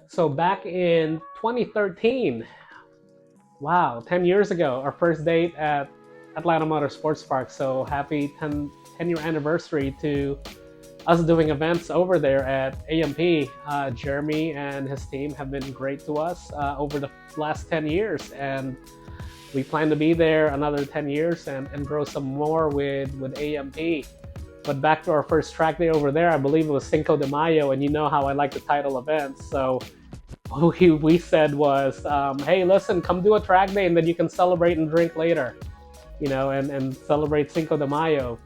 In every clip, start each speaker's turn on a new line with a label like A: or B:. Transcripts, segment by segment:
A: So back in 2013, wow, 10 years ago, our first date at Atlanta Motor Sports Park. So happy 10-year anniversary to us doing events over there at AMP. Jeremy and his team have been great to us over the last 10 years. And we plan to be there another 10 years and grow some more with AMP. But back to our first track day over there, I believe it was Cinco de Mayo, and you know how I like to title events. So what we said was, hey, listen, come do a track day and then you can celebrate and drink later, and celebrate Cinco de Mayo.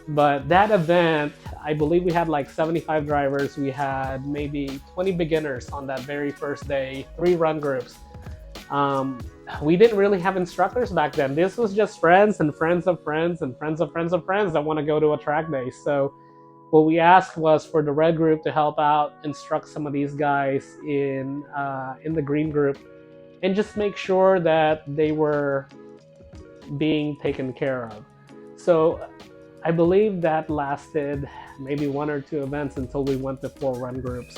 A: But that event, I believe we had like 75 drivers. We had maybe 20 beginners on that very first day, 3 run groups. We didn't really have instructors back then. This was just friends and friends of friends and friends of friends of friends that want to go to a track day. So what we asked was for the red group to help out, instruct some of these guys in the green group, and just make sure that they were being taken care of. So I believe that lasted maybe 1 or 2 events until we went to 4 run groups.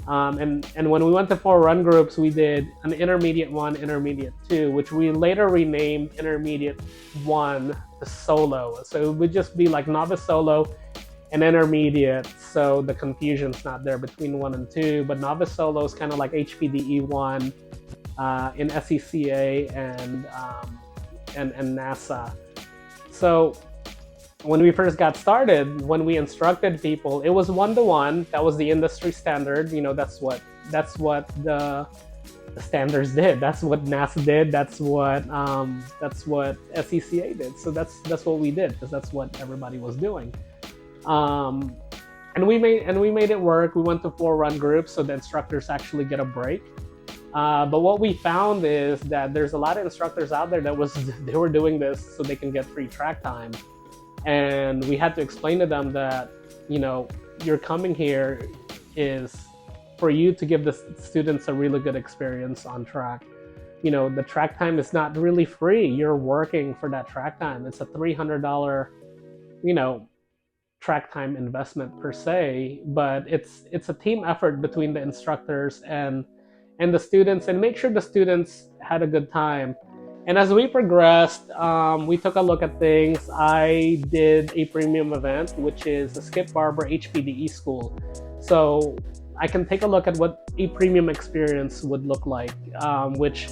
A: And when we went to 4 run groups, we did an intermediate 1, intermediate 2, which we later renamed intermediate 1 to solo. So it would just be like novice solo and intermediate, so the confusion's not there between 1 and 2. But novice solo is kind of like HPDE 1 in SECA and NASA. So when we first got started, when we instructed people, it was 1-to-1. That was the industry standard. That's what the standards did. That's what NASA did. That's what SECA did. So that's what we did, because that's what everybody was doing. And we made it work. We went to 4 run groups, so the instructors actually get a break. But what we found is that there's a lot of instructors out there they were doing this so they can get free track time. And we had to explain to them that, you're coming here is for you to give the students a really good experience on track. The track time is not really free. You're working for that track time. It's a $300, track time investment per se, but it's a team effort between the instructors and the students, and make sure the students had a good time. And as we progressed, we took a look at things. I did a premium event, which is a Skip Barber HPDE school. So I can take a look at what a premium experience would look like, which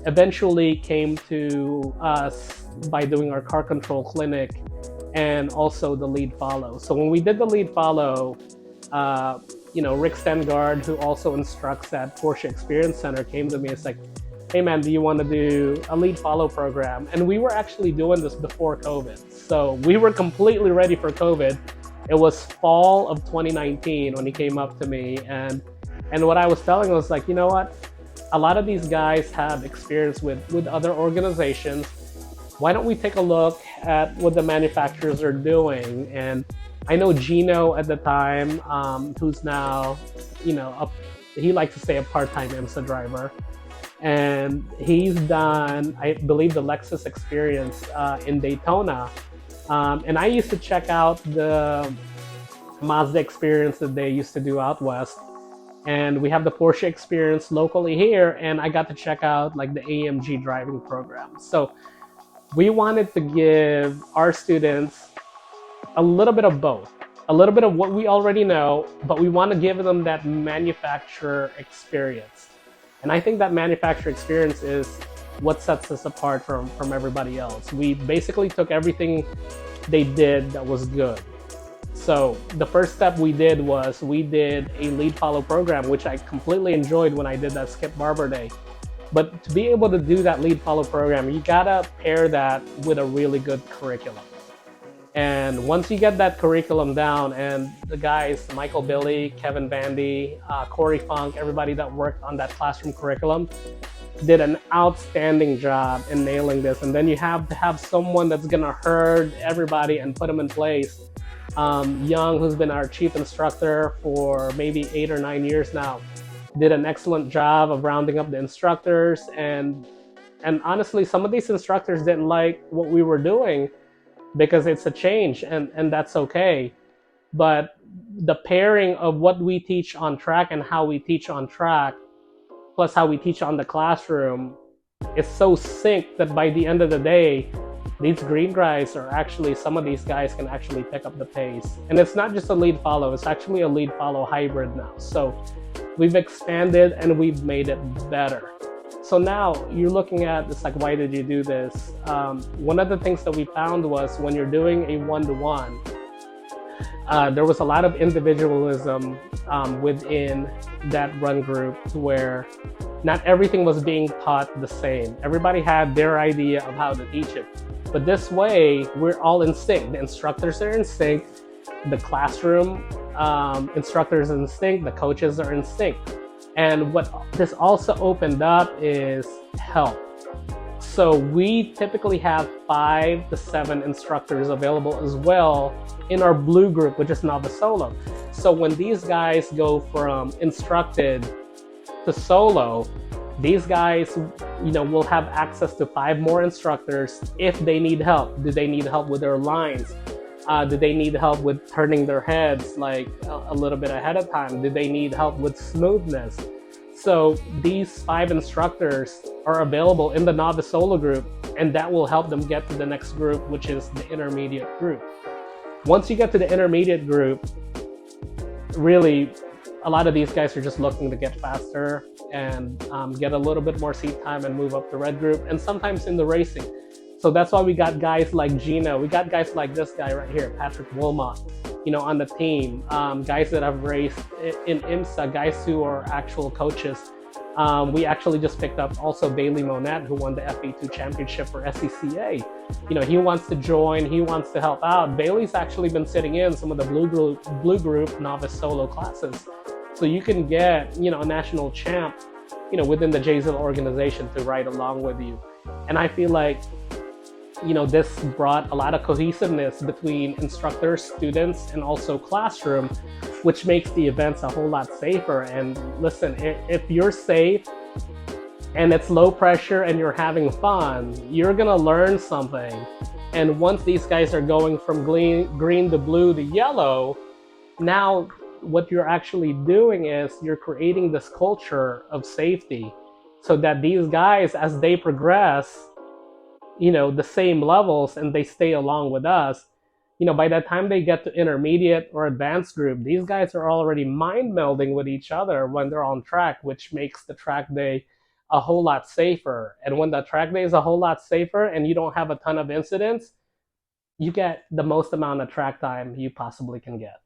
A: eventually came to us by doing our car control clinic and also the lead follow. So when we did the lead follow, Rick Stengard, who also instructs at Porsche Experience Center, came to me. It's like, hey man, do you want to do a lead follow program? And we were actually doing this before COVID. So we were completely ready for COVID. It was fall of 2019 when he came up to me. And what I was telling him was like, you know what? A lot of these guys have experience with other organizations. Why don't we take a look at what the manufacturers are doing? And I know Gino at the time, who's now, he likes to say a part-time IMSA driver. And he's done, I believe, the Lexus experience in Daytona. And I used to check out the Mazda experience that they used to do out west. And we have the Porsche experience locally here, and I got to check out like the AMG driving program. So we wanted to give our students a little bit of both, a little bit of what we already know, but we want to give them that manufacturer experience. And I think that manufacturer experience is what sets us apart from everybody else. We basically took everything they did that was good. So the first step we did was we did a lead follow program, which I completely enjoyed when I did that Skip Barber day. But to be able to do that lead follow program, you gotta pair that with a really good curriculum. And once you get that curriculum down, and the guys, Michael Billy, Kevin Bandy, Corey Funk, everybody that worked on that classroom curriculum did an outstanding job in nailing this. And then you have to have someone that's gonna herd everybody and put them in place. Young, who's been our chief instructor for maybe 8 or 9 years now, did an excellent job of rounding up the instructors. And honestly, some of these instructors didn't like what we were doing, because it's a change, and that's okay. But the pairing of what we teach on track and how we teach on track, plus how we teach on the classroom, is so synced that by the end of the day, these green guys are actually, some of these guys can actually pick up the pace. And it's not just a lead follow, it's actually a lead follow hybrid now. So we've expanded and we've made it better. So now you're looking at, it's like, why did you do this? One of the things that we found was when you're doing a one-to-one, there was a lot of individualism within that run group, where not everything was being taught the same. Everybody had their idea of how to teach it. But this way, we're all in sync. The instructors are in sync, the classroom instructors are in sync, the coaches are in sync. And what this also opened up is help. So we typically have 5 to 7 instructors available as well in our blue group, which is novice solo. So when these guys go from instructed to solo, these guys, will have access to 5 more instructors if they need help. Do they need help with their lines? Do they need help with turning their heads like a little bit ahead of time? Do they need help with smoothness? So these 5 instructors are available in the novice solo group, and that will help them get to the next group, which is the intermediate group. Once you get to the intermediate group, really, a lot of these guys are just looking to get faster and get a little bit more seat time and move up the red group, and sometimes in the racing. So that's why we got guys like Gina. We got guys like this guy right here, Patrick Wilmot, on the team. Guys that have raced in IMSA, guys who are actual coaches. We actually just picked up also Bailey Monette, who won the FE2 championship for SCCA. He wants to join, he wants to help out. Bailey's actually been sitting in some of the blue group novice solo classes. So you can get, a national champ, within the Jzilla organization to ride along with you. And I feel like, this brought a lot of cohesiveness between instructors, students, and also classroom, which makes the events a whole lot safer. And listen, if you're safe and it's low pressure and you're having fun, you're gonna learn something. And once these guys are going from green to blue to yellow, now what you're actually doing is you're creating this culture of safety, so that these guys, as they progress, the same levels, and they stay along with us, by the time they get to intermediate or advanced group, these guys are already mind melding with each other when they're on track, which makes the track day a whole lot safer. And when the track day is a whole lot safer and you don't have a ton of incidents, you get the most amount of track time you possibly can get.